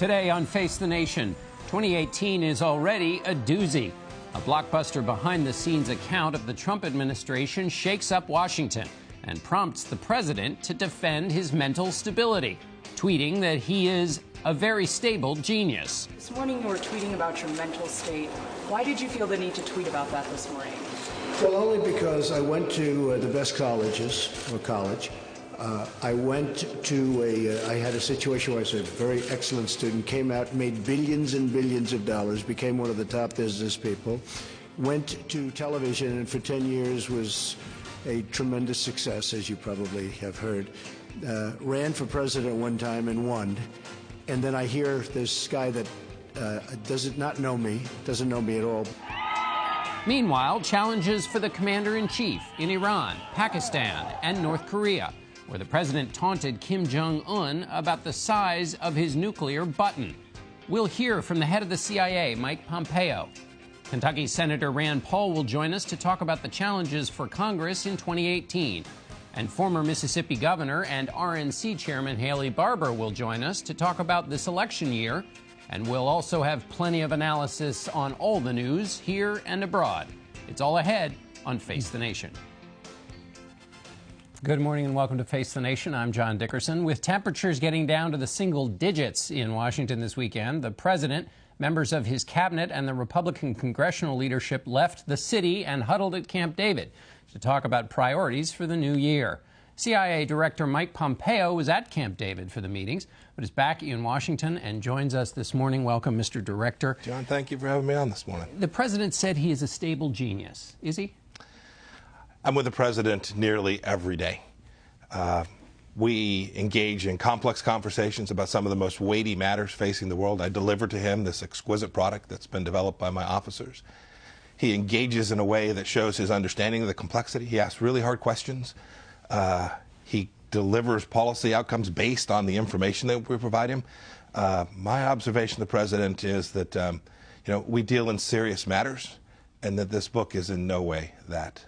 Today on Face the Nation, 2018 is already a doozy. A blockbuster behind-the-scenes account of the Trump administration shakes up Washington and prompts the president to defend his mental stability, tweeting that he is a very stable genius. This morning you were tweeting about your mental state. Why did you feel the need to tweet about that this morning? Well, only because I went to the best colleges, or college. I went to I had a situation where I was a very excellent student, came out, made billions and billions of dollars, became one of the top business people, went to television, and for 10 years was a tremendous success, as you probably have heard. Ran for president one time and won. And then I hear this guy that doesn't know me at all. Meanwhile, challenges for the commander-in-chief in Iran, Pakistan, and North Korea, where the president taunted Kim Jong-un about the size of his nuclear button. We'll hear from the head of the CIA, Mike Pompeo. Kentucky Senator Rand Paul will join us to talk about the challenges for Congress in 2018. And former Mississippi governor and RNC chairman Haley Barbour will join us to talk about this election year. And we'll also have plenty of analysis on all the news here and abroad. It's all ahead on Face the Nation. Good morning and welcome to Face the Nation. I'm John Dickerson. With temperatures getting down to the single digits in Washington this weekend, the president, members of his cabinet, and the Republican congressional leadership left the city and huddled at Camp David to talk about priorities for the new year. CIA Director Mike Pompeo was at Camp David for the meetings, but is back in Washington and joins us this morning. Welcome, Mr. Director. John, thank you for having me on this morning. The president said he is a stable genius. Is he? I'm with the president nearly every day. We engage in complex conversations about some of the most weighty matters facing the world. I deliver to him this exquisite product that's been developed by my officers. He engages in a way that shows his understanding of the complexity. He asks really hard questions. He delivers policy outcomes based on the information that we provide him. My observation of the president is that we deal in serious matters, and that this book is in no way that.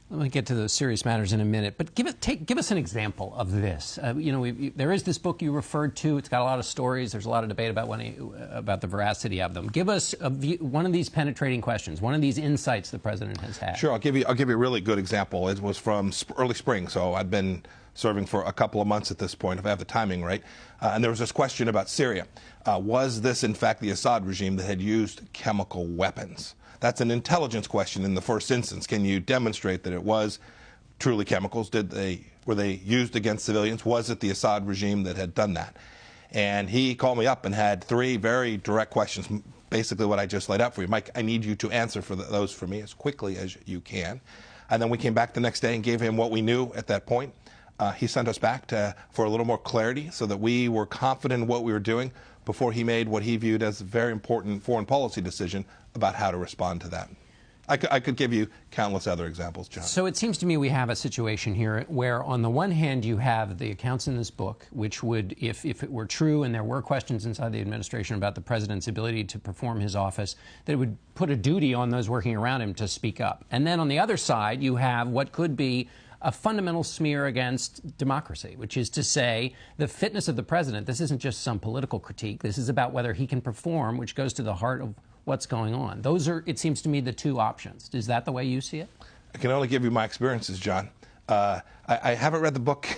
Let me get to those serious matters in a minute, but give us an example of this. There is this book you referred to. It's got a lot of stories. There's a lot of debate about the veracity of them. Give us one of these penetrating questions, one of these insights the president has had. Sure, I'll give you a really good example. It was from early spring, so I'd been serving for a couple of months at this point, if I have the timing right. And there was this question about Syria. Was this, in fact, the Assad regime that had used chemical weapons? That's an intelligence question in the first instance. Can you demonstrate that it was truly chemicals? Were they used against civilians? Was it the Assad regime that had done that? And he called me up and had three very direct questions, basically what I just laid out for you. Mike, I need you to answer those for me as quickly as you can. And then we came back the next day and gave him what we knew at that point. He sent us back for a little more clarity so that we were confident in what we were doing before he made what he viewed as a very important foreign policy decision about how to respond to that. I could give you countless other examples, John. So it seems to me we have a situation here where, on the one hand, you have the accounts in this book, which would, if it were true and there were questions inside the administration about the president's ability to perform his office, that it would put a duty on those working around him to speak up. And then on the other side, you have what could be a fundamental smear against democracy, which is to say the fitness of the president. This isn't just some political critique. This is about whether he can perform, which goes to the heart of what's going on. Those are, it seems to me, the two options. Is that the way you see it? I can only give you my experiences, John. I haven't read the book.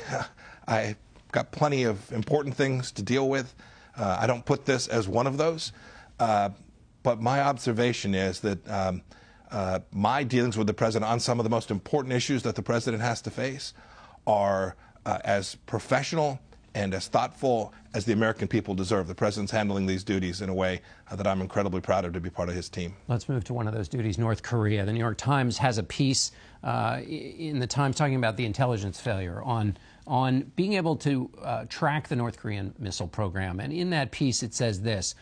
I've got plenty of important things to deal with. I don't put this as one of those. But my observation is that my dealings with the president on some of the most important issues that the president has to face are as professional and as thoughtful as the American people deserve. The president's handling these duties in a way that I'm incredibly proud of to be part of his team. Let's move to one of those duties, North Korea. The New York Times has a piece in the Times talking about the intelligence failure on being able to track the North Korean missile program. And in that piece, it says this,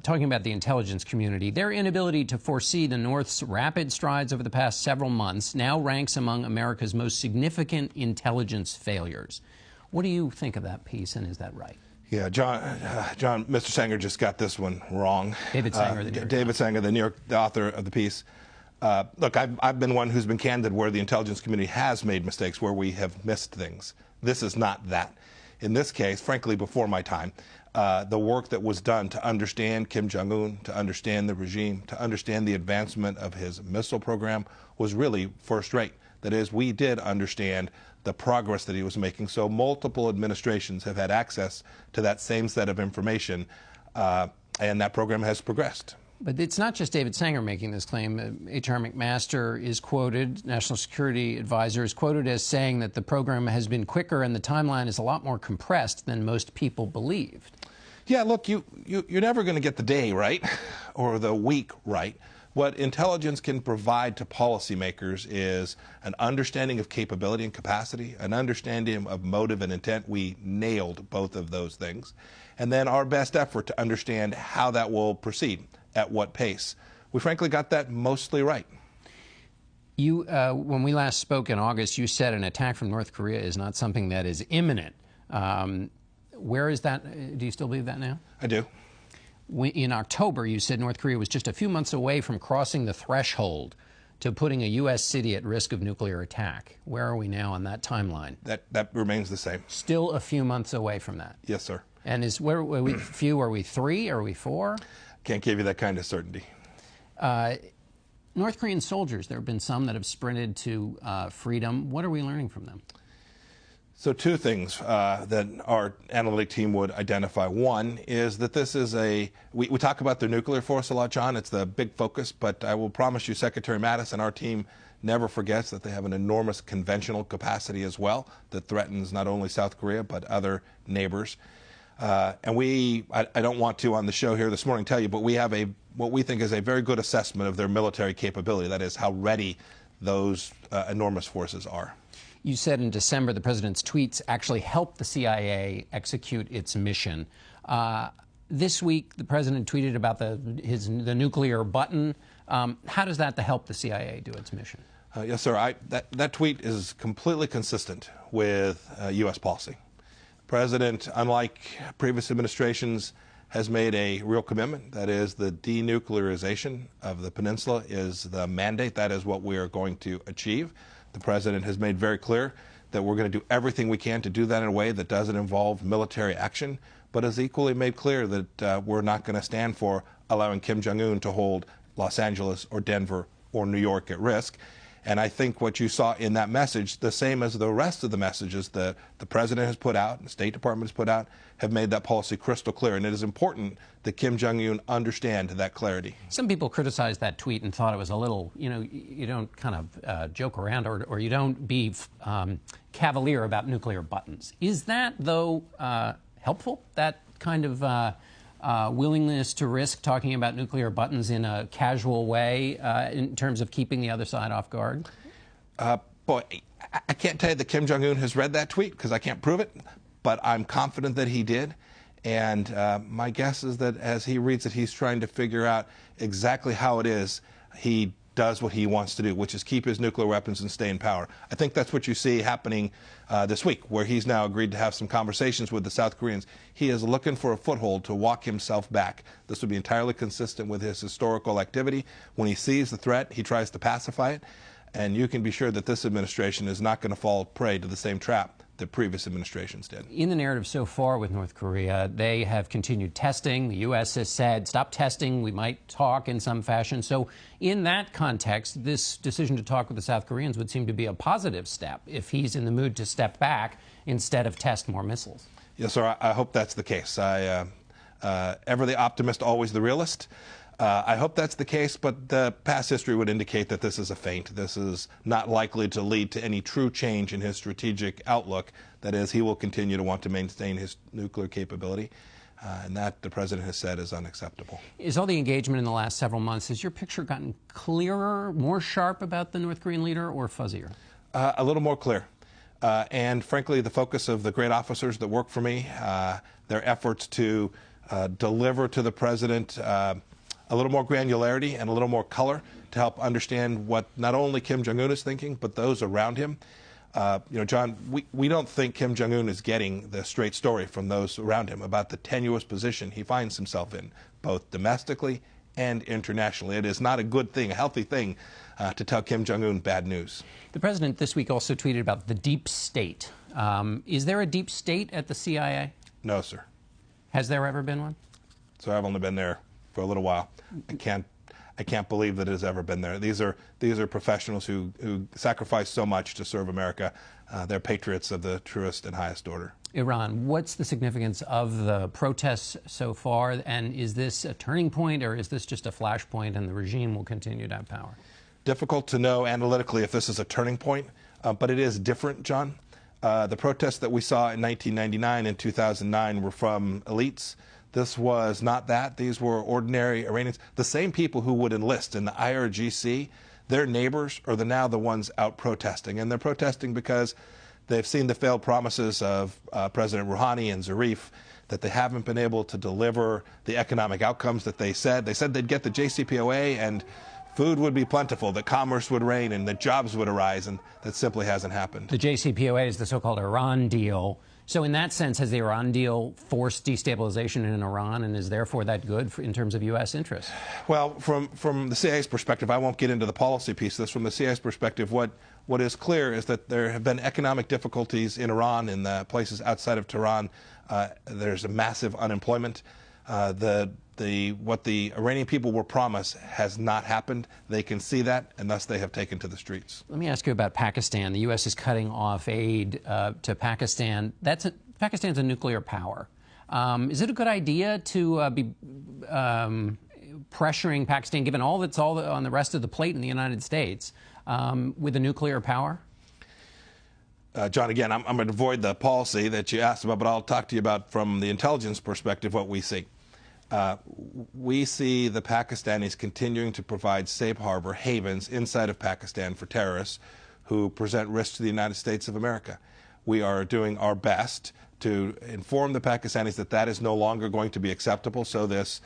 talking about the intelligence community, their inability to foresee the North's rapid strides over the past several months now ranks among America's most significant intelligence failures. What do you think of that piece, and is that right? Yeah, John, Mr. Sanger just got this one wrong. David Sanger, the author of the piece. Look, I've been one who's been candid where the intelligence community has made mistakes, where we have missed things. This is not that. In this case, frankly, before my time, the work that was done to understand Kim Jong-un, to understand the regime, to understand the advancement of his missile program was really first-rate. That is, we did understand the progress that he was making. So multiple administrations have had access to that same set of information, and that program has progressed. But it's not just David Sanger making this claim. H.R. McMaster is quoted, National Security Advisor, is quoted as saying that the program has been quicker and the timeline is a lot more compressed than most people believed. Yeah, look, you're never going to get the day right or the week right. What intelligence can provide to policymakers is an understanding of capability and capacity, an understanding of motive and intent. We nailed both of those things. And then our best effort to understand how that will proceed, at what pace. We frankly got that mostly right. You, when we last spoke in August, you said an attack from North Korea is not something that is imminent. Where is that? Do you still believe that now? I do. In October, you said North Korea was just a few months away from crossing the threshold to putting a U.S. city at risk of nuclear attack. Where are we now on that timeline? That remains the same. Still a few months away from that? Yes, sir. And where are we few? Are we 3? Are we 4? Can't give you that kind of certainty. North Korean soldiers, there have been some that have sprinted to freedom. What are we learning from them? So 2 things that our analytic team would identify. One is that this is we talk about their nuclear force a lot, John. It's the big focus, but I will promise you Secretary Mattis and our team never forgets that they have an enormous conventional capacity as well that threatens not only South Korea but other neighbors. And I don't want to on the show here this morning tell you, but we have what we think is a very good assessment of their military capability. That is how ready those enormous forces are. You said in December the president's tweets actually helped the CIA execute its mission. This week, the president tweeted about the nuclear button. How does that help the CIA do its mission? Yes, sir. That tweet is completely consistent with U.S. policy. The president, unlike previous administrations, has made a real commitment. That is, the denuclearization of the peninsula is the mandate. That is what we are going to achieve. The president has made very clear that we're going to do everything we can to do that in a way that doesn't involve military action, but has equally made clear that we're not going to stand for allowing Kim Jong-un to hold Los Angeles or Denver or New York at risk. And I think what you saw in that message, the same as the rest of the messages that the president has put out and the State Department has put out, have made that policy crystal clear. And it is important that Kim Jong-un understand that clarity. Some people criticized that tweet and thought it was a little, you don't kind of joke around or you don't be cavalier about nuclear buttons. Is that, though, helpful, that kind of willingness to risk talking about nuclear buttons in a casual way in terms of keeping the other side off guard? Boy, I can't tell you that Kim Jong-un has read that tweet because I can't prove it, but I'm confident that he did. And my guess is that as he reads it, he's trying to figure out exactly how it is he does what he wants to do, which is keep his nuclear weapons and stay in power. I think that's what you see happening this week, where he's now agreed to have some conversations with the South Koreans. He is looking for a foothold to walk himself back. This would be entirely consistent with his historical activity. When he sees the threat, he tries to pacify it. And you can be sure that this administration is not going to fall prey to the same trap that previous administrations did. In the narrative so far with North Korea, they have continued testing. The U.S. has said, stop testing, we might talk in some fashion. So in that context, this decision to talk with the South Koreans would seem to be a positive step if he's in the mood to step back instead of test more missiles. Yes, sir. I hope that's the case. Ever the optimist, always the realist. I hope that's the case, but the past history would indicate that this is a feint. This is not likely to lead to any true change in his strategic outlook. That is, he will continue to want to maintain his nuclear capability, and that, the president has said, is unacceptable. Is all the engagement in the last several months, has your picture gotten clearer, more sharp about the North Korean leader, or fuzzier? A little more clear. And frankly, the focus of the great officers that work for me, their efforts to deliver to the president a little more granularity and a little more color to help understand what not only Kim Jong-un is thinking, but those around him. John, we don't think Kim Jong-un is getting the straight story from those around him about the tenuous position he finds himself in, both domestically and internationally. It is not a good thing, a healthy thing, to tell Kim Jong-un bad news. The president this week also tweeted about the deep state. Is there a deep state at the CIA? No, sir. Has there ever been one? So I've only been there for a little while. I can't believe that it has ever been there. These are professionals who sacrifice so much to serve America. They're patriots of the truest and highest order. Iran, what's the significance of the protests so far? And is this a turning point, or is this just a flashpoint and the regime will continue to have power? Difficult to know analytically if this is a turning point, but it is different, John. The protests that we saw in 1999 and 2009 were from elites. This was not that. These were ordinary Iranians. The same people who would enlist in the IRGC, their neighbors are now the ones out protesting. And they're protesting because they've seen the failed promises of President Rouhani and Zarif, that they haven't been able to deliver the economic outcomes that they said. They said they'd get the JCPOA and food would be plentiful, that commerce would reign, and that jobs would arise, and that simply hasn't happened. The JCPOA is the so-called Iran deal. So in that sense, has the Iran deal forced destabilization in Iran, and is therefore that good in terms of U.S. interests? Well, from the CIA's perspective, I won't get into the policy piece of this. From the CIA's perspective, what is clear is that there have been economic difficulties in Iran, in the places outside of Tehran. There's a massive unemployment. What the Iranian people were promised has not happened. They can see that, and thus they have taken to the streets. Let me ask you about Pakistan. The U.S. is cutting off aid to Pakistan. Pakistan's a nuclear power. Is it a good idea to be pressuring Pakistan, given all that's on the rest of the plate in the United States, with a nuclear power? John, again, I'm going to avoid the policy that you asked about, but I'll talk to you about, from the intelligence perspective, what we see. We see the Pakistanis continuing to provide safe harbor havens inside of Pakistan for terrorists who present risk to the United States of America. We are doing our best to inform the Pakistanis that that is no longer going to be acceptable. So this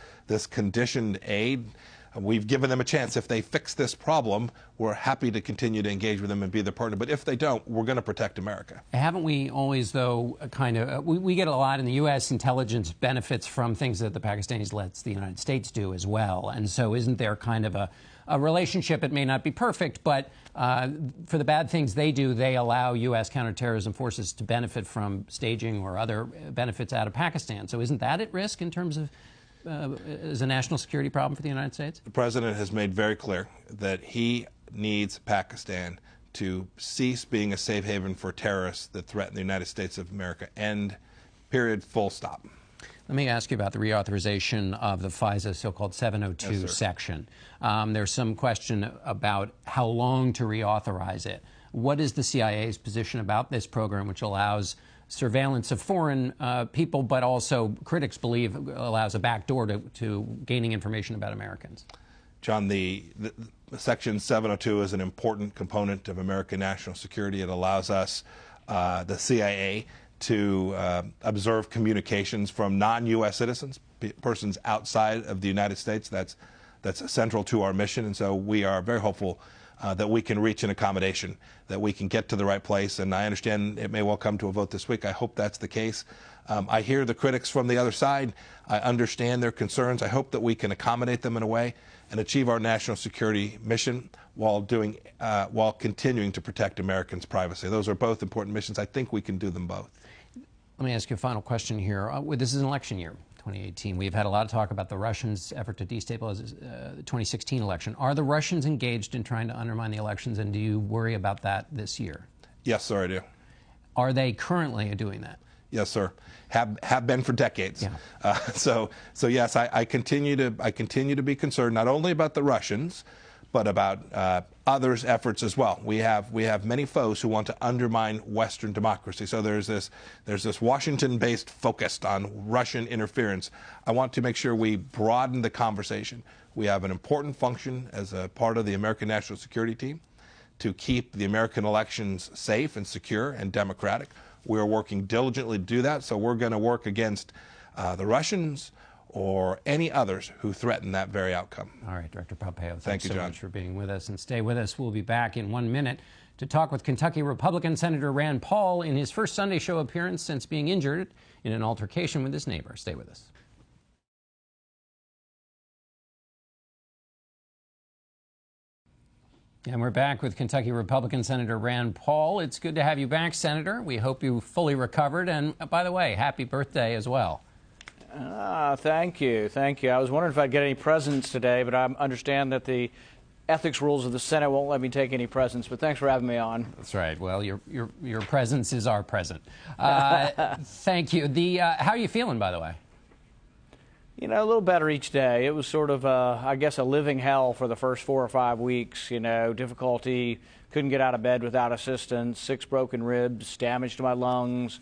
conditioned aid, we've given them a chance. If they fix this problem, we're happy to continue to engage with them and be their partner. But if they don't, we're going to protect America. Haven't we always, though, we get a lot in the U.S. intelligence benefits from things that the Pakistanis lets the United States do as well. And so isn't there kind of a relationship? It may not be perfect, but for the bad things they do, they allow U.S. counterterrorism forces to benefit from staging or other benefits out of Pakistan. So isn't that at risk in terms of is a national security problem for the United States? The president has made very clear that he needs Pakistan to cease being a safe haven for terrorists that threaten the United States of America. End. Period. Full stop. Let me ask you about the reauthorization of the FISA so-called 702 section. There's some question about how long to reauthorize it. What is the CIA's position about this program, which allows surveillance of foreign people, but also, critics believe, allows a backdoor to gaining information about Americans? John, the Section 702 is an important component of American national security. It allows us, the CIA, to observe communications from non-U.S. citizens, persons outside of the United States. That's central to our mission, and so we are very hopeful that we can reach an accommodation, that we can get to the right place. And I understand it may well come to a vote this week. I hope that's the case. I hear the critics from the other side. I understand their concerns. I hope that we can accommodate them in a way and achieve our national security mission while continuing to protect Americans' privacy. Those are both important missions. I think we can do them both. Let me ask you a final question here. This is an election year, 2018. We've had a lot of talk about the Russians' effort to destabilize the 2016 election. Are the Russians engaged in trying to undermine the elections, and do you worry about that this year? Yes, sir, I do. Are they currently doing that? Yes, sir. Have been for decades. Yeah. So yes, I continue to be concerned not only about the Russians, but about others' efforts as well. We have many foes who want to undermine Western democracy. So there's this Washington-based focus on Russian interference. I want to make sure we broaden the conversation. We have an important function as a part of the American national security team to keep the American elections safe and secure and democratic. We're working diligently to do that. So we're going to work against the Russians or any others who threaten that very outcome. All right, Director Pompeo, thank you, so John, much for being with us. And stay with us. We'll be back in 1 minute to talk with Kentucky Republican Senator Rand Paul in his first Sunday show appearance since being injured in an altercation with his neighbor. Stay with us. And we're back with Kentucky Republican Senator Rand Paul. It's good to have you back, Senator. We hope you fully recovered. And by the way, happy birthday as well. Thank you. Thank you. I was wondering if I'd get any presents today, but I understand that the ethics rules of the Senate won't let me take any presents, but thanks for having me on. That's right. Well, your presence is our present. Thank you. How are you feeling, by the way? You know, a little better each day. It was sort of, I guess, a living hell for the first 4 or 5 weeks. You know, difficulty, couldn't get out of bed without assistance, 6 broken ribs, damage to my lungs,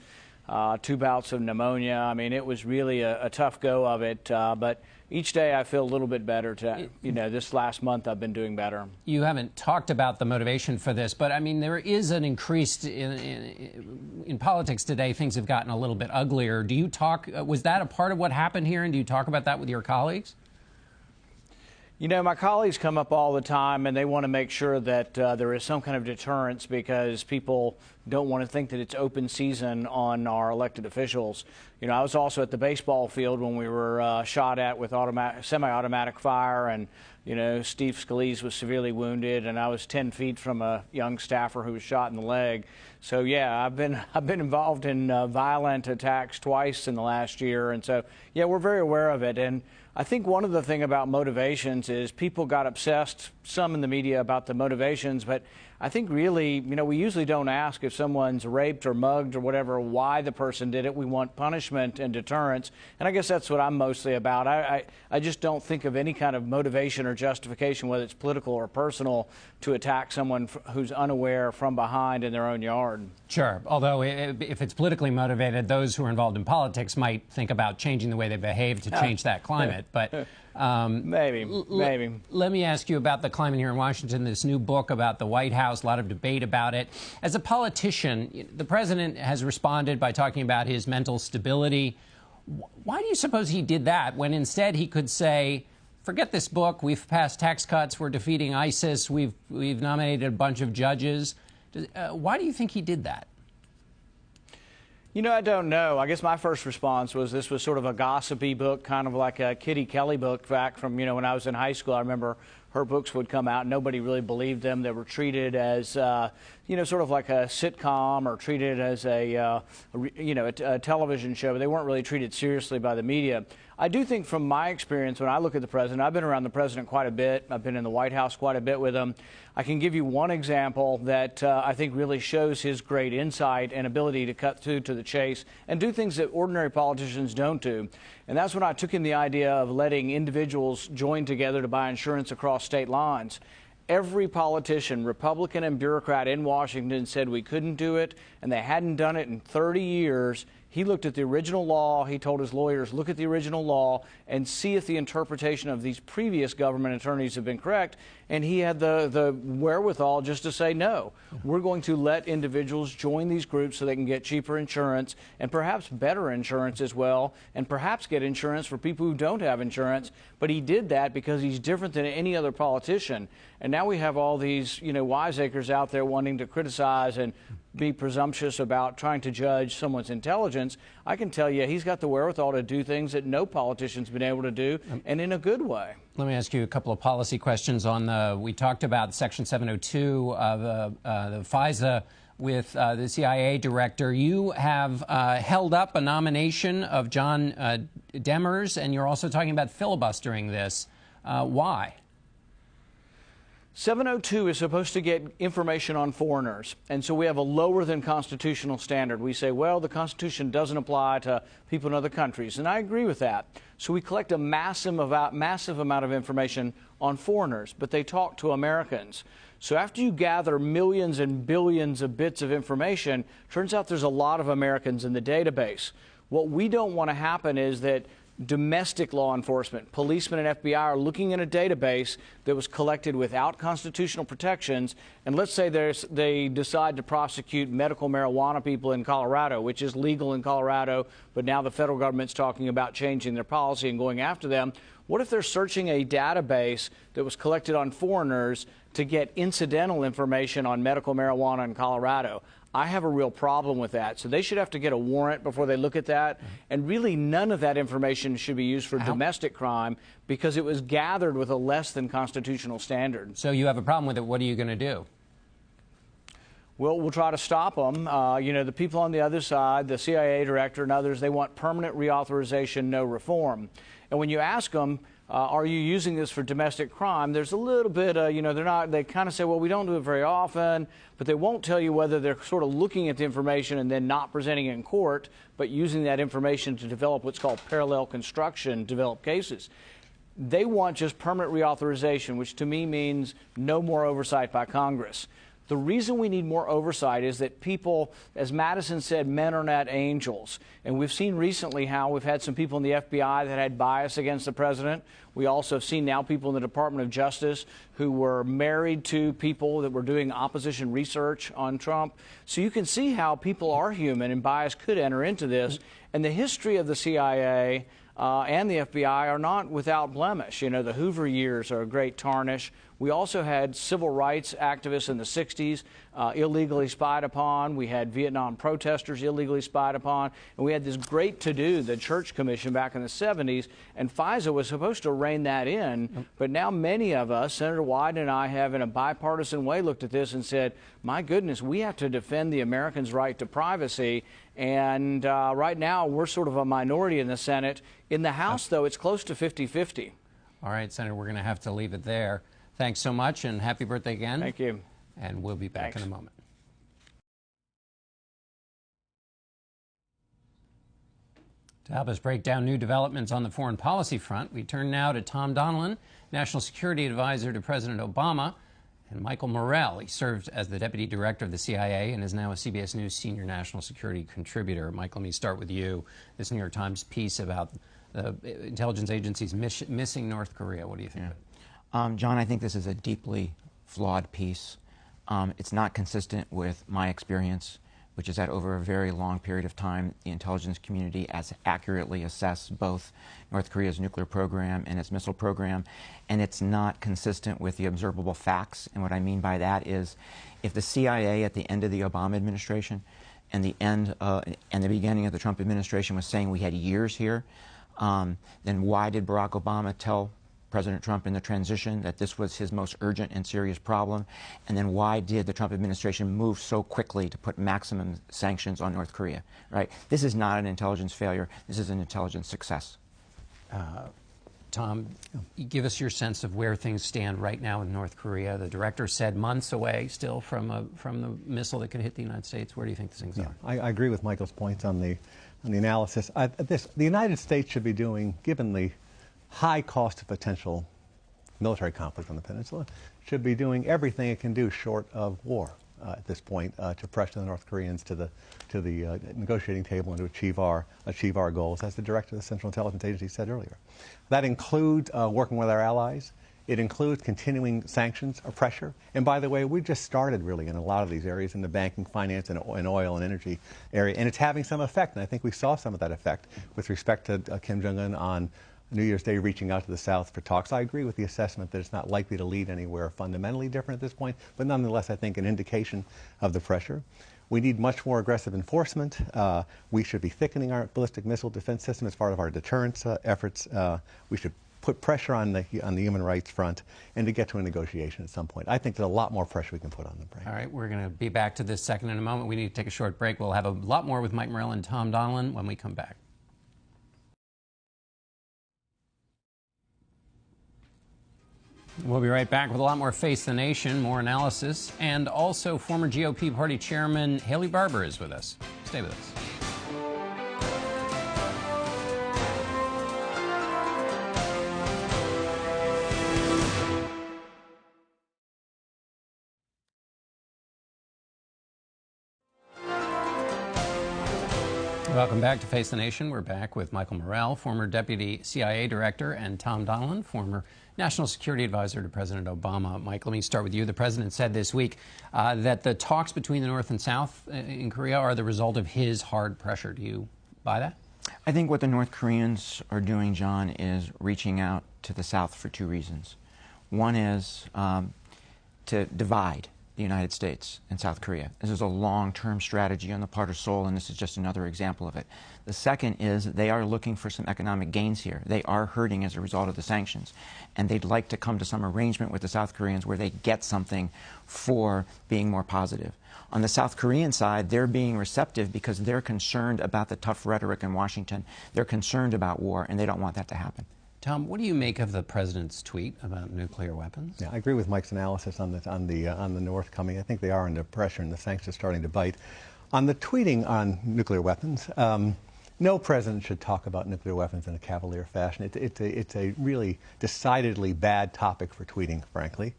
2 bouts of pneumonia. I mean, it was really a tough go of it, but each day I feel a little bit better. You know, this last month I've been doing better. You haven't talked about the motivation for this, but I mean, there is an increased in politics today. Things have gotten a little bit uglier. Do you talk? Was that a part of what happened here, and do you talk about that with your colleagues? You know, my colleagues come up all the time, and they want to make sure that there is some kind of deterrence because people don't want to think that it's open season on our elected officials. You know, I was also at the baseball field when we were shot at with semi-automatic fire, and, you know, Steve Scalise was severely wounded, and I was 10 feet from a young staffer who was shot in the leg. So, yeah, I've been involved in violent attacks twice in the last year, and so, yeah, we're very aware of it. And I think one of the things about motivations is people got obsessed, some in the media, about the motivations, but I think really, you know, we usually don't ask if someone's raped or mugged or whatever, why the person did it. We want punishment and deterrence, and I guess that's what I'm mostly about. I just don't think of any kind of motivation or justification, whether it's political or personal, to attack someone who's unaware from behind in their own yard. Sure, although if it's politically motivated, those who are involved in politics might think about changing the way they behave to change that climate, but maybe. Let me ask you about the climate here in Washington, this new book about the White House, a lot of debate about it. As a politician, the president has responded by talking about his mental stability. Why do you suppose he did that when instead he could say, forget this book, we've passed tax cuts, we're defeating ISIS, we've nominated a bunch of judges? Why do you think he did that? You know, I don't know. I guess my first response was this was sort of a gossipy book, kind of like a Kitty Kelly book back from, you know, when I was in high school. I remember her books would come out, and nobody really believed them. They were treated as, you know, sort of like a sitcom or treated as a television show. But they weren't really treated seriously by the media. I do think from my experience, when I look at the president, I've been around the president quite a bit. I've been in the White House quite a bit with him. I can give you one example that I think really shows his great insight and ability to cut through to the chase and do things that ordinary politicians don't do. And that's when I took in the idea of letting individuals join together to buy insurance across state lines. Every politician, Republican and bureaucrat in Washington said we couldn't do it, and they hadn't done it in 30 years. He looked at the original law. He told his lawyers, look at the original law and see if the interpretation of these previous government attorneys have been correct. And he had the wherewithal just to say, no, we're going to let individuals join these groups so they can get cheaper insurance and perhaps better insurance as well, and perhaps get insurance for people who don't have insurance. But he did that because he's different than any other politician. And now we have all these, you know, wiseacres out there wanting to criticize and be presumptuous about trying to judge someone's intelligence. I can tell you he's got the wherewithal to do things that no politician's been able to do, and in a good way. Let me ask you a couple of policy questions on we talked about Section 702 of the FISA with the CIA director. You have held up a nomination of John Demers, and you're also talking about filibustering this. Why? 702 is supposed to get information on foreigners, and so we have a lower than constitutional standard. We say, well, the Constitution doesn't apply to people in other countries, and I agree with that. So we collect a massive amount of information on foreigners, but they talk to Americans. So after you gather millions and billions of bits of information, turns out there's a lot of Americans in the database. What we don't want to happen is that domestic law enforcement, policemen and FBI are looking in a database that was collected without constitutional protections, and let's say they decide to prosecute medical marijuana people in Colorado, which is legal in Colorado, but now the federal government's talking about changing their policy and going after them. What if they're searching a database that was collected on foreigners to get incidental information on medical marijuana in Colorado? I have a real problem with that. So they should have to get a warrant before they look at that. And really, none of that information should be used for domestic crime because it was gathered with a less than constitutional standard. So you have a problem with it. What are you going to do? we'll try to stop them. You know, the people on the other side, the CIA director and others, they want permanent reauthorization, no reform. And when you ask them, are you using this for domestic crime? There's a little bit, you know, they kind of say, well, we don't do it very often, but they won't tell you whether they're sort of looking at the information and then not presenting it in court, but using that information to develop what's called parallel construction, develop cases. They want just permanent reauthorization, which to me means no more oversight by Congress. The reason we need more oversight is that people, as Madison said, men are not angels. And we've seen recently how we've had some people in the FBI that had bias against the president. We also have seen now people in the Department of Justice who were married to people that were doing opposition research on Trump. So you can see how people are human and bias could enter into this. And the history of the CIA and the FBI are not without blemish. You know, the Hoover years are a great tarnish. We also had civil rights activists in the 60s illegally spied upon. We had Vietnam protesters illegally spied upon. And we had this great to-do, the Church Commission back in the 70s. And FISA was supposed to rein that in. But now many of us, Senator Wyden and I, have in a bipartisan way looked at this and said, my goodness, we have to defend the Americans' right to privacy. And right now, we're sort of a minority in the Senate. In the House, though, it's close to 50-50. All right, Senator, we're going to have to leave it there. Thanks so much, and happy birthday again. Thank you. And we'll be back in a moment. To help us break down new developments on the foreign policy front, we turn now to Tom Donilon, National Security Advisor to President Obama, and Michael Morell. He served as the Deputy Director of the CIA and is now a CBS News Senior National Security Contributor. Michael, let me start with you. This New York Times piece about the intelligence agencies missing North Korea. What do you think of it? John, I think this is a deeply flawed piece. It's not consistent with my experience, which is that over a very long period of time, the intelligence community has accurately assessed both North Korea's nuclear program and its missile program, and it's not consistent with the observable facts. And what I mean by that is, if the CIA at the end of the Obama administration and the beginning of the Trump administration was saying we had years here, then why did Barack Obama tell President Trump in the transition that this was his most urgent and serious problem? And then why did the Trump administration move so quickly to put maximum sanctions on North Korea? Right? This is not an intelligence failure. This is an intelligence success. Tom, give us your sense of where things stand right now in North Korea. The director said months away still from the missile that could hit the United States. Where do you think things are? I agree with Michael's points on the analysis. The United States should be doing, given the high cost of potential military conflict on the peninsula, should be doing everything it can do short of war at this point to pressure the North Koreans to the negotiating table and to achieve our goals, as the director of the Central Intelligence Agency said earlier. That includes working with our allies. It includes continuing sanctions or pressure. And by the way, we've just started really in a lot of these areas in the banking, finance, and oil and energy area, and it's having some effect. And I think we saw some of that effect with respect to Kim Jong-un on New Year's Day reaching out to the South for talks. I agree with the assessment that it's not likely to lead anywhere fundamentally different at this point, but nonetheless, I think an indication of the pressure. We need much more aggressive enforcement. We should be thickening our ballistic missile defense system as part of our deterrence efforts. We should put pressure on the human rights front and to get to a negotiation at some point. I think there's a lot more pressure we can put on them. All right, we're going to be back to this second in a moment. We need to take a short break. We'll have a lot more with Mike Morell and Tom Donilon when we come back. We'll be right back with a lot more Face the Nation, more analysis, and also former GOP party chairman Haley Barbour is with us. Stay with us. Welcome back to Face the Nation. We're back with Michael Morell, former Deputy CIA Director, and Tom Donilon, former National Security Advisor to President Obama. Mike, let me start with you. The president said this week that the talks between the North and South in Korea are the result of his hard pressure. Do you buy that? I think what the North Koreans are doing, John, is reaching out to the South for two reasons. One is to divide the United States and South Korea. This is a long-term strategy on the part of Seoul, and this is just another example of it. The second is they are looking for some economic gains here. They are hurting as a result of the sanctions, and they'd like to come to some arrangement with the South Koreans where they get something for being more positive. On the South Korean side, they're being receptive because they're concerned about the tough rhetoric in Washington. They're concerned about war, and they don't want that to happen. Tom, what do you make of the president's tweet about nuclear weapons? Yeah, I agree with Mike's analysis on the North coming. I think they are under pressure, and the sanctions are starting to bite. On the tweeting on nuclear weapons, no president should talk about nuclear weapons in a cavalier fashion. It's a really decidedly bad topic for tweeting, frankly.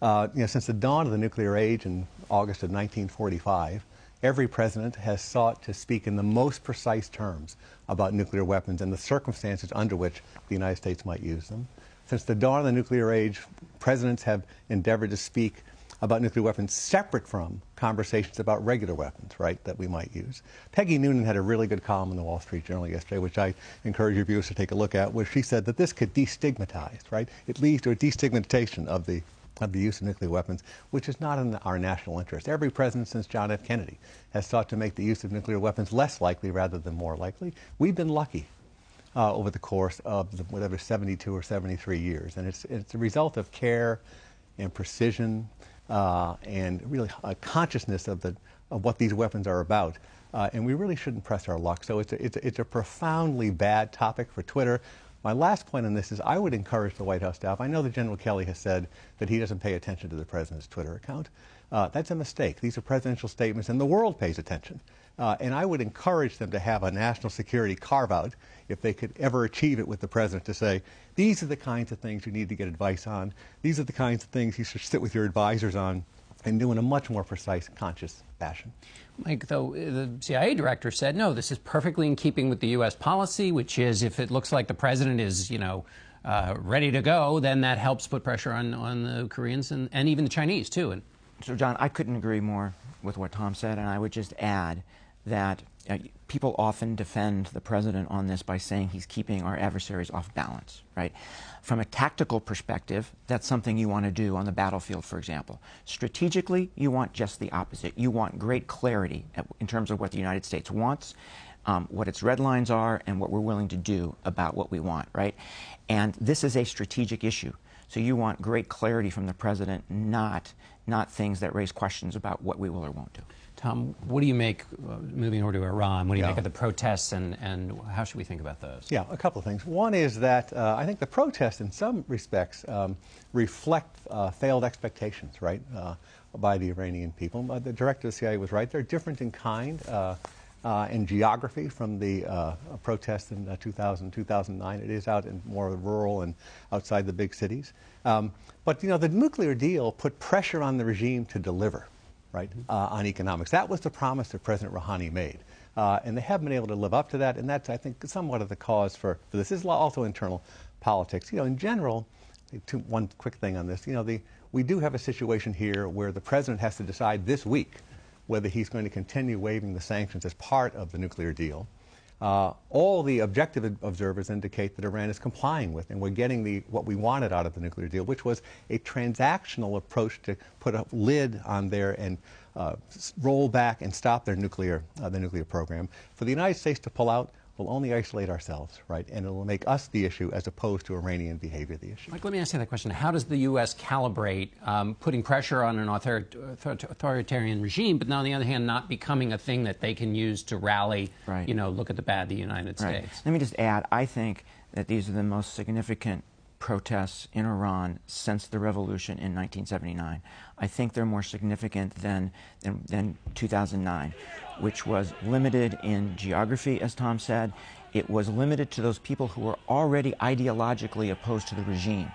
Since the dawn of the nuclear age in August of 1945, every president has sought to speak in the most precise terms about nuclear weapons and the circumstances under which the United States might use them. Since the dawn of the nuclear age, presidents have endeavored to speak about nuclear weapons separate from conversations about regular weapons, right, that we might use. Peggy Noonan had a really good column in the Wall Street Journal yesterday, which I encourage your viewers to take a look at, where she said that this could destigmatize, right? It leads to a destigmatization of the use of nuclear weapons, which is not in our national interest. Every president since John F. Kennedy has sought to make the use of nuclear weapons less likely rather than more likely. We've been lucky over the course of whatever 72 or 73 years, and it's a result of care and precision and really a consciousness of what these weapons are about. And we really shouldn't press our luck. So it's a profoundly bad topic for Twitter. My last point on this is I would encourage the White House staff. I know that General Kelly has said that he doesn't pay attention to the president's Twitter account. That's a mistake. These are presidential statements, and the world pays attention. And I would encourage them to have a national security carve-out, if they could ever achieve it with the president, to say, these are the kinds of things you need to get advice on. These are the kinds of things you should sit with your advisors on and do in a much more precise, conscious fashion. Mike, though, the CIA director said, no, this is perfectly in keeping with the U.S. policy, which is if it looks like the president is, ready to go, then that helps put pressure on the Koreans and even the Chinese, too. And so, John, I couldn't agree more with what Tom said, and I would just add that people often defend the president on this by saying he's keeping our adversaries off balance, right? From a tactical perspective, that's something you want to do on the battlefield, for example. Strategically, you want just the opposite. You want great clarity in terms of what the United States wants, what its red lines are, and what we're willing to do about what we want, right? And this is a strategic issue. So you want great clarity from the president, not things that raise questions about what we will or won't do. Tom, what do you make, moving over to Iran, what do you make of the protests and how should we think about those? Yeah, a couple of things. One is that I think the protests in some respects reflect failed expectations, right, by the Iranian people. The director of the CIA was right. They're different in kind and geography from the protests in 2000, 2009. It is out in more rural and outside the big cities. But, the nuclear deal put pressure on the regime to deliver, right, on economics. That was the promise that President Rouhani made. And they haven't been able to live up to that, and that's, I think, somewhat of the cause for this. This is also internal politics. In general, one quick thing on this, we do have a situation here where the president has to decide this week whether he's going to continue waiving the sanctions as part of the nuclear deal. All the objective observers indicate that Iran is complying with, and we're getting what we wanted out of the nuclear deal, which was a transactional approach to put a lid on there and roll back and stop their nuclear program. For the United States to pull out will only isolate ourselves, right? And it will make us the issue as opposed to Iranian behavior the issue. Mike, let me ask you that question. How does the U.S. calibrate putting pressure on an authoritarian regime, but on the other hand, not becoming a thing that they can use to rally, look at the bad of the United States? Let me just add, I think that these are the most significant protests in Iran since the revolution in 1979. I think they're more significant than 2009, which was limited in geography, as Tom said. It was limited to those people who were already ideologically opposed to the regime.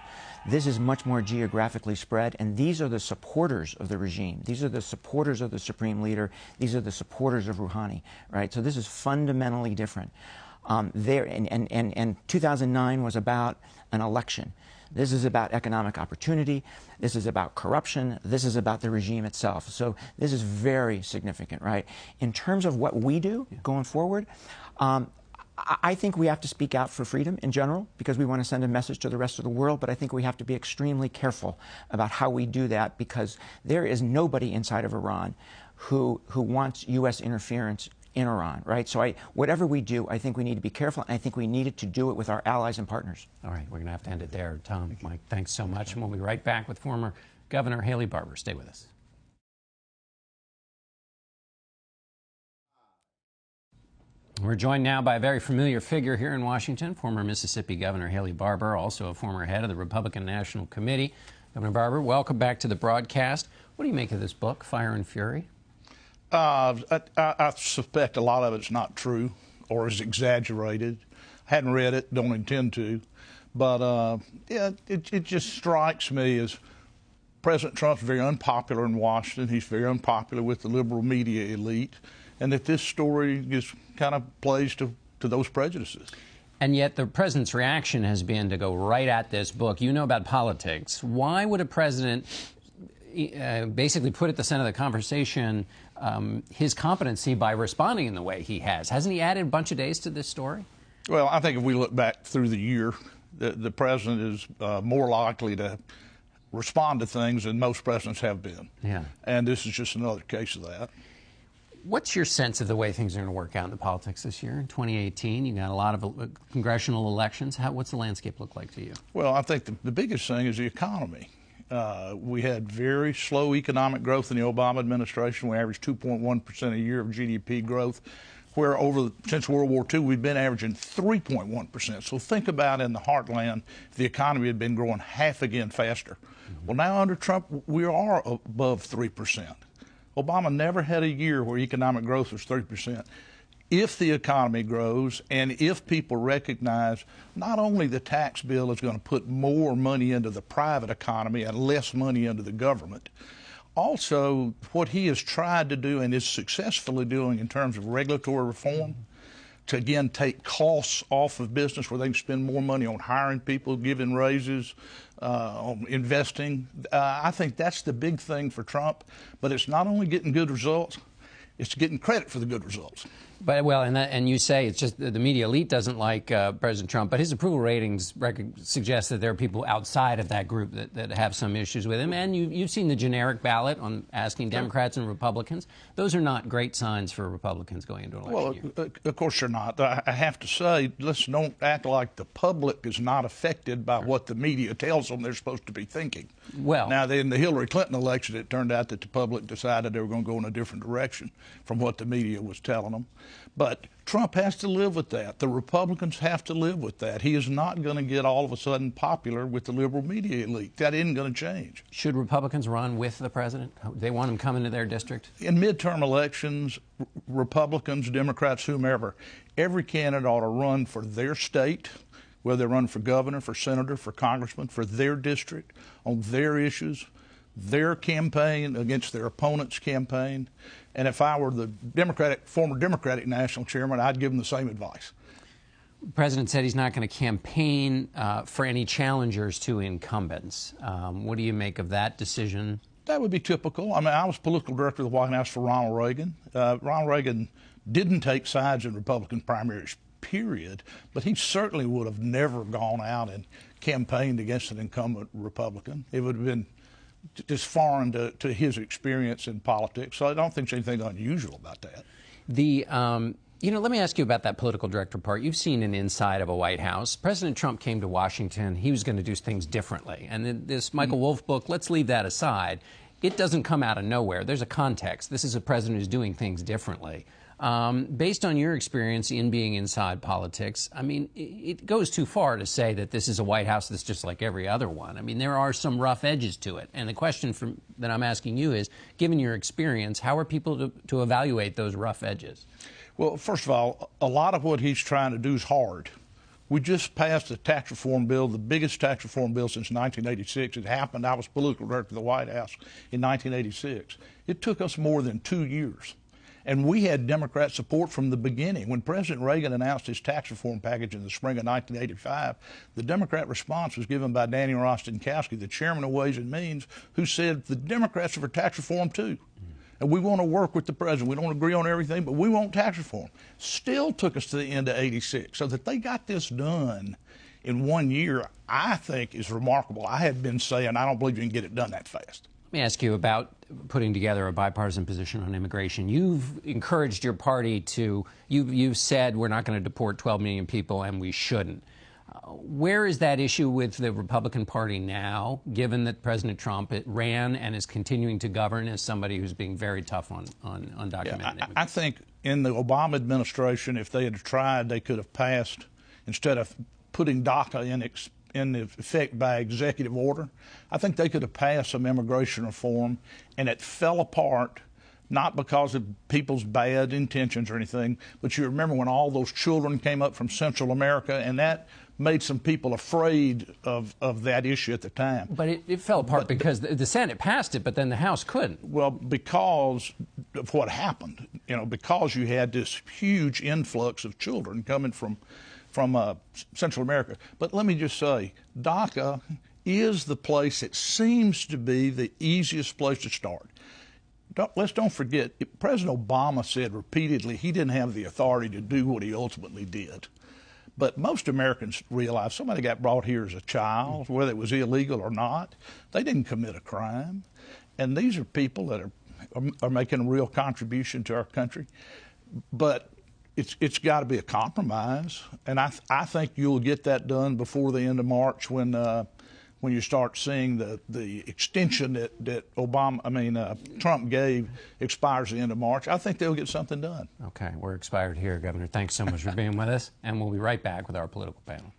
This is much more geographically spread, and these are the supporters of the regime. These are the supporters of the supreme leader. These are the supporters of Rouhani, right? So this is fundamentally different. 2009 was about an election. This is about economic opportunity. This is about corruption. This is about the regime itself. So this is very significant, right? In terms of what we do going forward, I think we have to speak out for freedom in general because we want to send a message to the rest of the world, but I think we have to be extremely careful about how we do that because there is nobody inside of Iran who wants U.S. interference in Iran, right? So whatever we do, I think we need to be careful, and I think we needed to do it with our allies and partners. All right, we're going to have to end it there. Tom, Mike, thanks so much. And we'll be right back with former Governor Haley Barbour. Stay with us. We're joined now by a very familiar figure here in Washington, former Mississippi Governor Haley Barbour, also a former head of the Republican National Committee. Governor Barbour, welcome back to the broadcast. What do you make of this book, Fire and Fury? I suspect a lot of it's not true or is exaggerated. I hadn't read it, don't intend to. But, yeah, it just strikes me as President Trump's very unpopular in Washington. He's very unpopular with the liberal media elite. And that this story just kind of plays to those prejudices. And yet the president's reaction has been to go right at this book. You know about politics. Why would a president basically put at the center of the conversation his competency by responding in the way he has? Hasn't he added a bunch of days to this story? Well, I think if we look back through the year, the president is more likely to respond to things than most presidents have been. Yeah. And this is just another case of that. What's your sense of the way things are going to work out in the politics this year? In 2018, you got a lot of congressional elections. What's the landscape look like to you? Well, I think the biggest thing is the economy. We had very slow economic growth in the Obama administration. We averaged 2.1% a year of GDP growth, where since World War II, we've been averaging 3.1%. So think about in the heartland, if the economy had been growing half again faster. Mm-hmm. Well, now under Trump, we are above 3%. Obama never had a year where economic growth was 3%. If the economy grows and if people recognize not only the tax bill is going to put more money into the private economy and less money into the government, also what he has tried to do and is successfully doing in terms of regulatory reform to, again, take costs off of business where they can spend more money on hiring people, giving raises, on investing. I think that's the big thing for Trump. But it's not only getting good results, it's getting credit for the good results. But, well, and you say it's just the media elite doesn't like President Trump, but his approval ratings suggest that there are people outside of that group that have some issues with him. And you've seen the generic ballot on asking Democrats and Republicans. Those are not great signs for Republicans going into an election year. Of course they're not. I have to say, let's don't act like the public is not affected by what the media tells them they're supposed to be thinking. Well, now, in the Hillary Clinton election, it turned out that the public decided they were going to go in a different direction from what the media was telling them. But Trump has to live with that. The Republicans have to live with that. He is not going to get all of a sudden popular with the liberal media elite. That isn't going to change. Should Republicans run with the president? They want him coming to their district? In midterm elections, Republicans, Democrats, whomever, every candidate ought to run for their state, whether they run for governor, for senator, for congressman, for their district, on their issues, their campaign against their opponent's campaign. And if I were the former Democratic national chairman, I'd give him the same advice. The president said he's not going to campaign for any challengers to incumbents. What do you make of that decision? That would be typical. I mean, I was political director of the White House for Ronald Reagan. Ronald Reagan didn't take sides in Republican primaries, period, but he certainly would have never gone out and campaigned against an incumbent Republican. It would have been just foreign to his experience in politics. So I don't think there's anything unusual about that. Let me ask you about that political director part. You've seen an inside of a White House. President Trump came to Washington. He was going to do things differently. And in this Michael Wolff book, let's leave that aside. It doesn't come out of nowhere. There's a context. This is a president who's doing things differently. Based on your experience in being inside politics, I mean, it goes too far to say that this is a White House that's just like every other one. I mean, there are some rough edges to it. And the question that I'm asking you is, given your experience, how are people to evaluate those rough edges? Well, first of all, a lot of what he's trying to do is hard. We just passed a tax reform bill, the biggest tax reform bill since 1986. It happened. I was political director of the White House in 1986. It took us more than 2 years. And we had Democrat support from the beginning. When President Reagan announced his tax reform package in the spring of 1985, the Democrat response was given by Daniel Rostenkowski, the chairman of Ways and Means, who said the Democrats are for tax reform too. and we want to work with the president. We don't agree on everything, but we want tax reform. Still took us to the end of '86. So that they got this done in 1 year, I think is remarkable. I had been saying I don't believe you can get it done that fast. Let me ask you about putting together a bipartisan position on immigration. You've encouraged your party to, you've said we're not going to deport 12 million people and we shouldn't. Where is that issue with the Republican Party now, given that President Trump ran and is continuing to govern as somebody who's being very tough on undocumented immigrants? I think in the Obama administration, if they had tried, they could have passed, instead of putting DACA in effect by executive order, I think they could have passed some immigration reform, and it fell apart, not because of people's bad intentions or anything, but you remember when all those children came up from Central America, and that made some people afraid of that issue at the time. But it fell apart because the Senate passed it, but then the House couldn't. Well, because of what happened, because you had this huge influx of children coming from Central America. But let me just say, DACA is the place, it seems to be the easiest place to start. Let's don't forget, President Obama said repeatedly he didn't have the authority to do what he ultimately did. But most Americans realize somebody got brought here as a child, whether it was illegal or not. They didn't commit a crime. And these are people that are making a real contribution to our country. But it's got to be a compromise. And I think you'll get that done before the end of March when you start seeing the extension that Trump gave expires at the end of March. I think they'll get something done. Okay, we're expired here, Governor. Thanks so much for being with us, and we'll be right back with our political panel.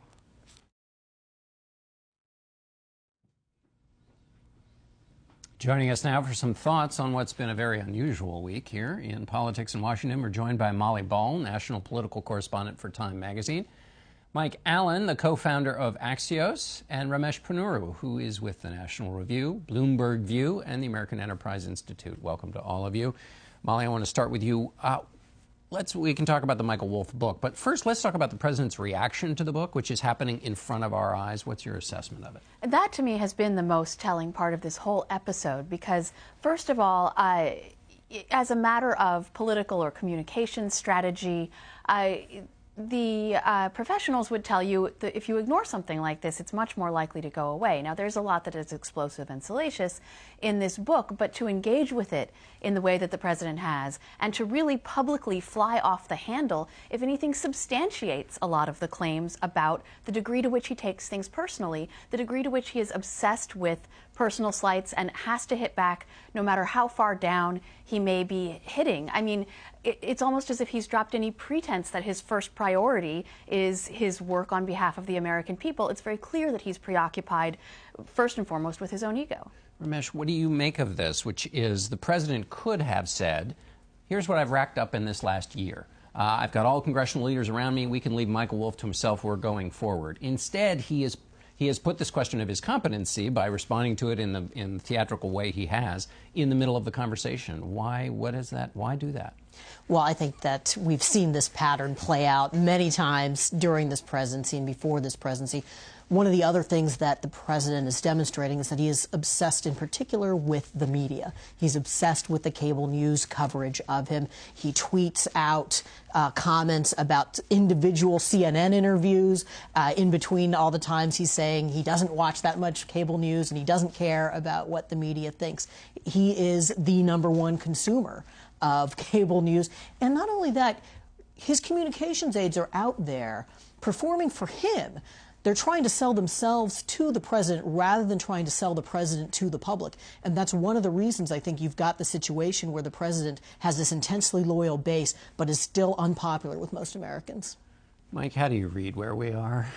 Joining us now for some thoughts on what's been a very unusual week here in politics in Washington, we're joined by Molly Ball, national political correspondent for Time magazine, Mike Allen, the co-founder of Axios, and Ramesh Ponnuru, who is with the National Review, Bloomberg View, and the American Enterprise Institute. Welcome to all of you. Molly, I want to start with you. We can talk about the Michael Wolff book, but first let's talk about the president's reaction to the book, which is happening in front of our eyes. What's your assessment of it? That, to me, has been the most telling part of this whole episode because, first of all, as a matter of political or communication strategy, the professionals would tell you that if you ignore something like this, it's much more likely to go away. Now, there's a lot that is explosive and salacious in this book, but to engage with it in the way that the president has and to really publicly fly off the handle, if anything, substantiates a lot of the claims about the degree to which he takes things personally, the degree to which he is obsessed with personal slights and has to hit back no matter how far down he may be hitting. I mean, it's almost as if he's dropped any pretense that his first priority is his work on behalf of the American people. It's very clear that he's preoccupied first and foremost with his own ego. Ramesh, what do you make of this, which is the president could have said, here's what I've racked up in this last year. I've got all congressional leaders around me. We can leave Michael Wolff to himself. We're going forward. Instead, he has put this question of his competency by responding to it in the theatrical way he has in the middle of the conversation. Why? What is that? Why do that? Well, I think that we've seen this pattern play out many times during this presidency and before this presidency. One of the other things that the president is demonstrating is that he is obsessed in particular with the media. He's obsessed with the cable news coverage of him. He tweets out comments about individual CNN interviews in between all the times he's saying he doesn't watch that much cable news and he doesn't care about what the media thinks. He is the #1 consumer of cable news. And not only that, his communications aides are out there performing for him. They're trying to sell themselves to the president rather than trying to sell the president to the public. And that's one of the reasons I think you've got the situation where the president has this intensely loyal base but is still unpopular with most Americans. Mike, how do you read where we are?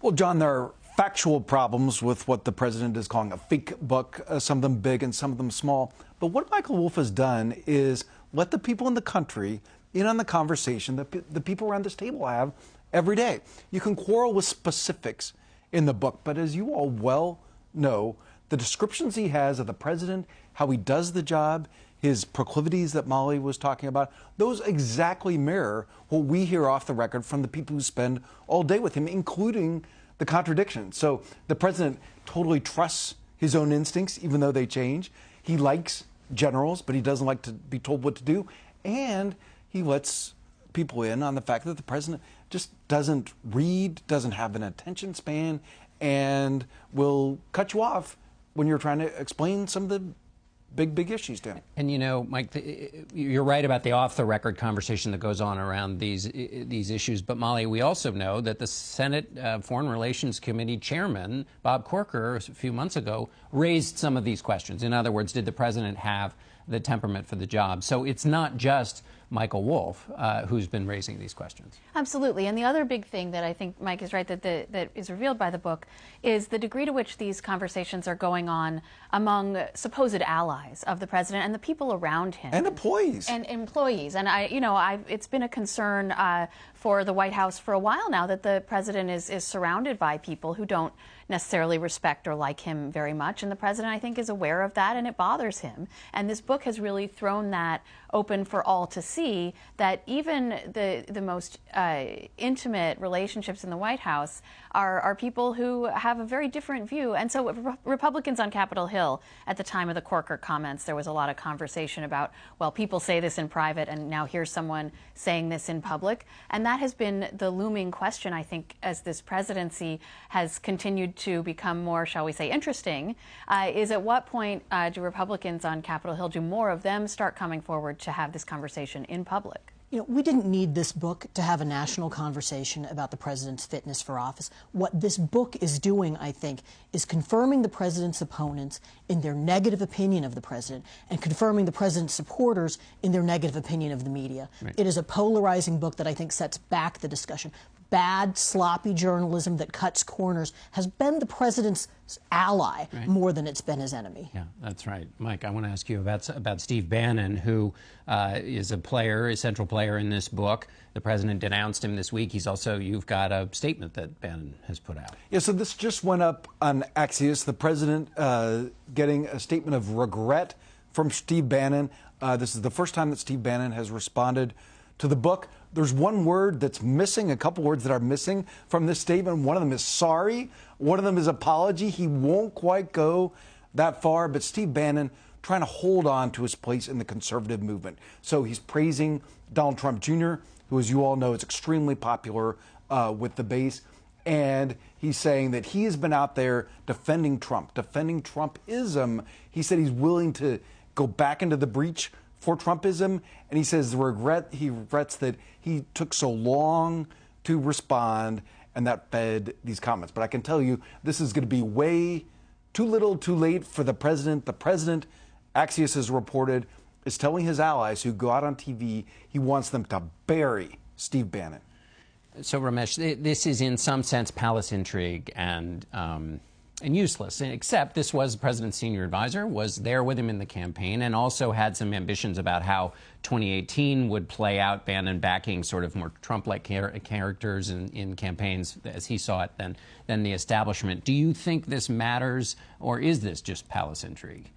Well, John, there are factual problems with what the president is calling a fake book, some of them big and some of them small. But what Michael Wolff has done is let the people in the country in on the conversation that the people around this table have every day. You can quarrel with specifics in the book, but as you all well know, the descriptions he has of the president, how he does the job, his proclivities that Molly was talking about, those exactly mirror what we hear off the record from the people who spend all day with him, including the contradictions. So the president totally trusts his own instincts, even though they change. He likes generals, but he doesn't like to be told what to do. And he lets people in on the fact that the president just doesn't read, doesn't have an attention span, and will cut you off when you're trying to explain some of the big issues to him. And you know, Mike, you're right about the off-the-record conversation that goes on around these issues. But Molly, we also know that the Senate Foreign Relations Committee chairman, Bob Corker, a few months ago, raised some of these questions. In other words, did the president have the temperament for the job? So it's not just Michael Wolff who's been raising these questions. Absolutely. And the other big thing that I think Mike is right that is revealed by the book is the degree to which these conversations are going on among supposed allies of the president and the people around him. And employees. And employees. And it's been a concern for the White House for a while now that the president is surrounded by people who don't necessarily respect or like him very much. And the president, I think, is aware of that, and it bothers him. And this book has really thrown that open for all to see, that even the most intimate relationships in the White House are people who have a very different view. And so Republicans on Capitol Hill, at the time of the Corker comments, there was a lot of conversation about, well, people say this in private, and now here's someone saying this in public. And that has been the looming question, I think, as this presidency has continued to become more, shall we say, interesting, is at what point do Republicans on Capitol Hill, do more of them start coming forward to have this conversation in public? You know, we didn't need this book to have a national conversation about the president's fitness for office. What this book is doing, I think, is confirming the president's opponents in their negative opinion of the president and confirming the president's supporters in their negative opinion of the media. Right. It is a polarizing book that I think sets back the discussion. Bad, sloppy journalism that cuts corners has been the president's ally more than it's been his enemy. Yeah, that's right. Mike, I want to ask you about Steve Bannon, who is a central player in this book. The president denounced him this week. You've got a statement that Bannon has put out. Yeah, so this just went up on Axios. The president getting a statement of regret from Steve Bannon. This is the first time that Steve Bannon has responded to the book. There's one word that's missing, a couple words that are missing from this statement. One of them is sorry. One of them is apology. He won't quite go that far, but Steve Bannon trying to hold on to his place in the conservative movement. So he's praising Donald Trump Jr., who, as you all know, is extremely popular with the base. And he's saying that he has been out there defending Trump, defending Trumpism. He said he's willing to go back into the breach for Trumpism, and he says he regrets that he took so long to respond, and that fed these comments. But I can tell you, this is going to be way too little, too late for the president. The president, Axios has reported, is telling his allies who go out on TV he wants them to bury Steve Bannon. So, Ramesh, this is in some sense palace intrigue and useless, except this was the president's senior advisor, was there with him in the campaign, and also had some ambitions about how 2018 would play out, Bannon backing sort of more Trump-like characters in campaigns, as he saw it, than the establishment. Do you think this matters, or is this just palace intrigue?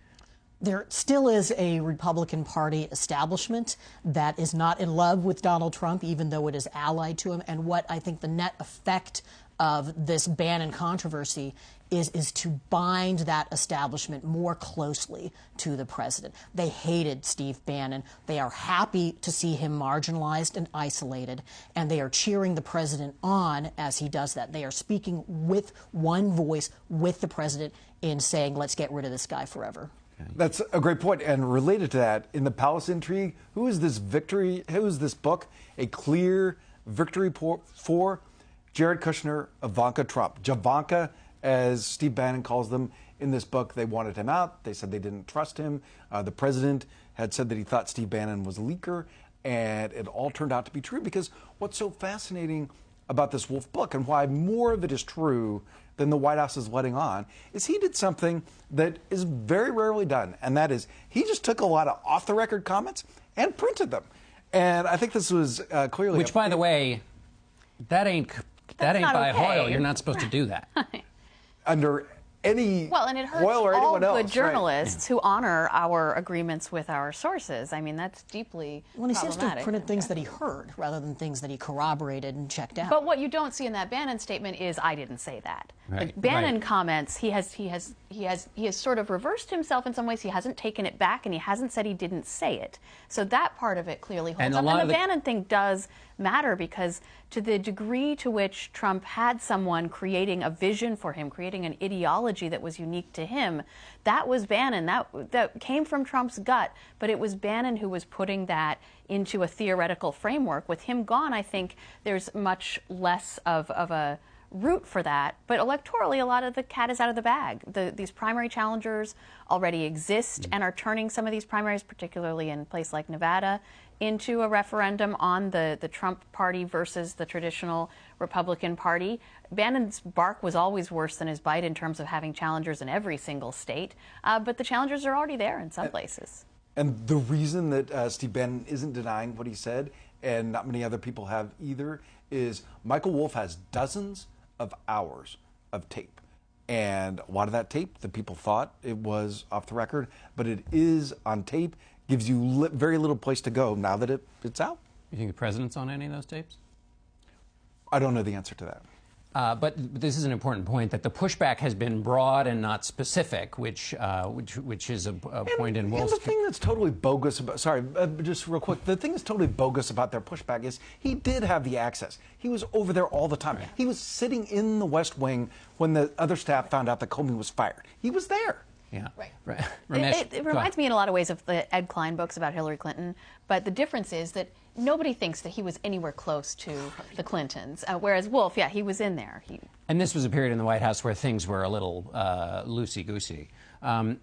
There still is a Republican Party establishment that is not in love with Donald Trump, even though it is allied to him. And what I think the net effect of this Bannon controversy is to bind that establishment more closely to the president. They hated Steve Bannon. They are happy to see him marginalized and isolated, and they are cheering the president on as he does that. They are speaking with one voice with the president in saying, let's get rid of this guy forever. That's a great point. And related to that, in the palace intrigue, who is this book a clear victory for? Jared Kushner, Ivanka Trump. Javanka, as Steve Bannon calls them in this book. They wanted him out. They said they didn't trust him. The president had said that he thought Steve Bannon was a leaker, and it all turned out to be true, because what's so fascinating about this Wolff book, and why more of it is true than the White House is letting on, is he did something that is very rarely done, and that is he just took a lot of off-the-record comments and printed them. And I think this was clearly... Which, by the way, that ain't by Hoyle. You're not supposed to do that. Under any well, and it hurts Hoyle or all anyone else. good journalists who honor our agreements with our sources. I mean, that's deeply When he seems to have problematic. printed things that he heard rather than things that he corroborated and checked out. But what you don't see in that Bannon statement is, I didn't say that. Right, The Bannon right. comments, he has sort of reversed himself in some ways. He hasn't taken it back, and he hasn't said he didn't say it. So that part of it clearly holds And a up. lot And of the the- Bannon thing does matter, because to the degree to which Trump had someone creating a vision for him, creating an ideology that was unique to him, that was Bannon. That came from Trump's gut, but it was Bannon who was putting that into a theoretical framework. With him gone, I think there's much less of a root for that. But electorally, a lot of the cat is out of the bag. These primary challengers already exist and are turning some of these primaries, particularly in a place like Nevada, into a referendum on the Trump party versus the traditional Republican Party. Bannon's bark was always worse than his bite in terms of having challengers in every single state, but the challengers are already there in some places. And the reason that Steve Bannon isn't denying what he said, and not many other people have either, is Michael Wolff has dozens of hours of tape. And a lot of that tape, the people thought it was off the record, but it is on tape, gives you very little place to go now that it's out. You think the president's on any of those tapes? I don't know the answer to that. But this is an important point, that the pushback has been broad and not specific, which is a point in Wolff's. And the thing that's totally bogus about, just real quick, the thing that's totally bogus about their pushback is he did have the access. He was over there all the time. Right. He was sitting in the West Wing when the other staff found out that Comey was fired. He was there. Yeah. Right. Ramesh, It reminds me in a lot of ways of the Ed Klein books about Hillary Clinton, but the difference is that nobody thinks that he was anywhere close to the Clintons, whereas Wolff, yeah, he was in there. And this was a period in the White House where things were a little loosey-goosey.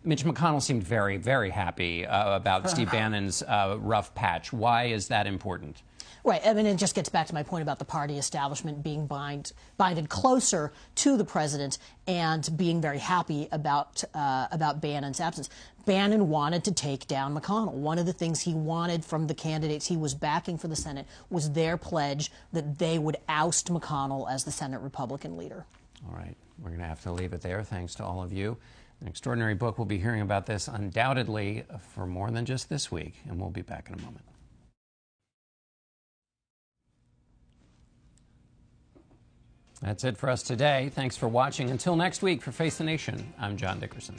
Mitch McConnell seemed very, very happy about Steve Bannon's rough patch. Why is that important? Right. I mean, it just gets back to my point about the party establishment being binded closer to the president and being very happy about Bannon's absence. Bannon wanted to take down McConnell. One of the things he wanted from the candidates he was backing for the Senate was their pledge that they would oust McConnell as the Senate Republican leader. All right. We're going to have to leave it there. Thanks to all of you. An extraordinary book. We'll be hearing about this undoubtedly for more than just this week, and we'll be back in a moment. That's it for us today. Thanks for watching. Until next week, for Face the Nation, I'm John Dickerson.